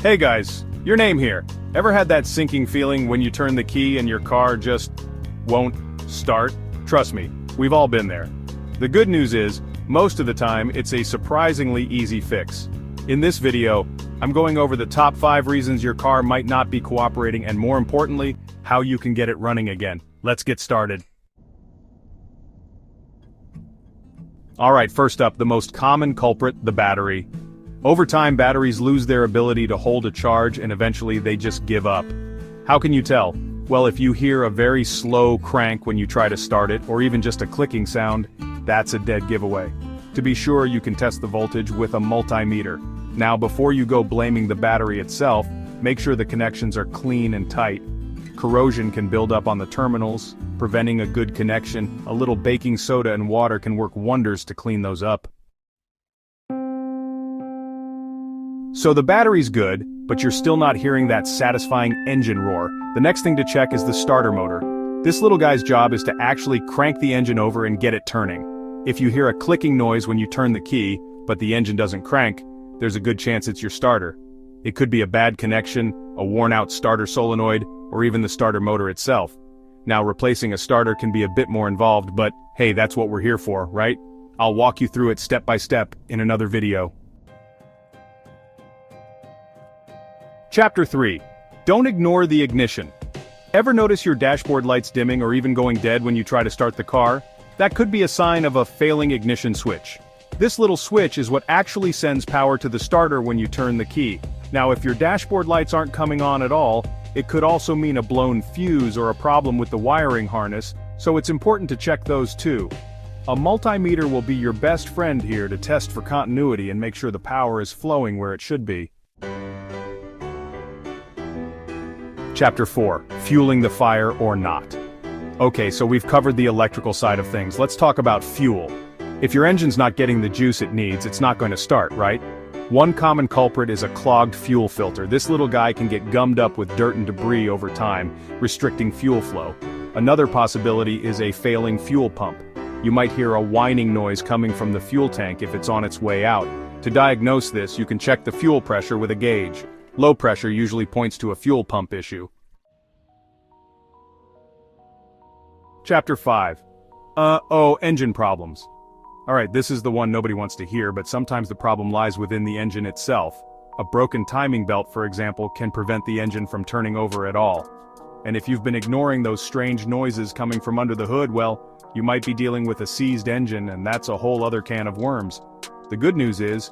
Hey guys, your name here. Ever had that sinking feeling when you turn the key and your car just won't start? Trust me, we've all been there. The good news is, most of the time it's a surprisingly easy fix. In this video, I'm going over the top 5 reasons your car might not be cooperating and more importantly, how you can get it running again. Let's get started. Alright, first up, the most common culprit, the battery. Over time, batteries lose their ability to hold a charge and eventually they just give up. How can you tell? Well, if you hear a very slow crank when you try to start it, or even just a clicking sound, that's a dead giveaway. To be sure, you can test the voltage with a multimeter. Now, before you go blaming the battery itself, make sure the connections are clean and tight. Corrosion can build up on the terminals, preventing a good connection. A little baking soda and water can work wonders to clean those up. So the battery's good, but you're still not hearing that satisfying engine roar. The next thing to check is the starter motor. This little guy's job is to actually crank the engine over and get it turning. If you hear a clicking noise when you turn the key, but the engine doesn't crank, there's a good chance it's your starter. It could be a bad connection, a worn-out starter solenoid, or even the starter motor itself. Now, replacing a starter can be a bit more involved, but hey, that's what we're here for, right? I'll walk you through it step by step in another video. Chapter 3. Don't ignore the ignition. Ever notice your dashboard lights dimming or even going dead when you try to start the car? That could be a sign of a failing ignition switch. This little switch is what actually sends power to the starter when you turn the key. Now, if your dashboard lights aren't coming on at all, it could also mean a blown fuse or a problem with the wiring harness, so it's important to check those too. A multimeter will be your best friend here to test for continuity and make sure the power is flowing where it should be. Chapter 4. Fueling the fire or not. Okay, so we've covered the electrical side of things. Let's talk about fuel. If your engine's not getting the juice it needs, it's not going to start, right? One common culprit is a clogged fuel filter. This little guy can get gummed up with dirt and debris over time, restricting fuel flow. Another possibility is a failing fuel pump. You might hear a whining noise coming from the fuel tank if it's on its way out. To diagnose this, you can check the fuel pressure with a gauge. Low pressure usually points to a fuel pump issue. Chapter 5. Engine problems. Alright, this is the one nobody wants to hear, but sometimes the problem lies within the engine itself. A broken timing belt, for example, can prevent the engine from turning over at all. And if you've been ignoring those strange noises coming from under the hood, well, you might be dealing with a seized engine, and that's a whole other can of worms. The good news is,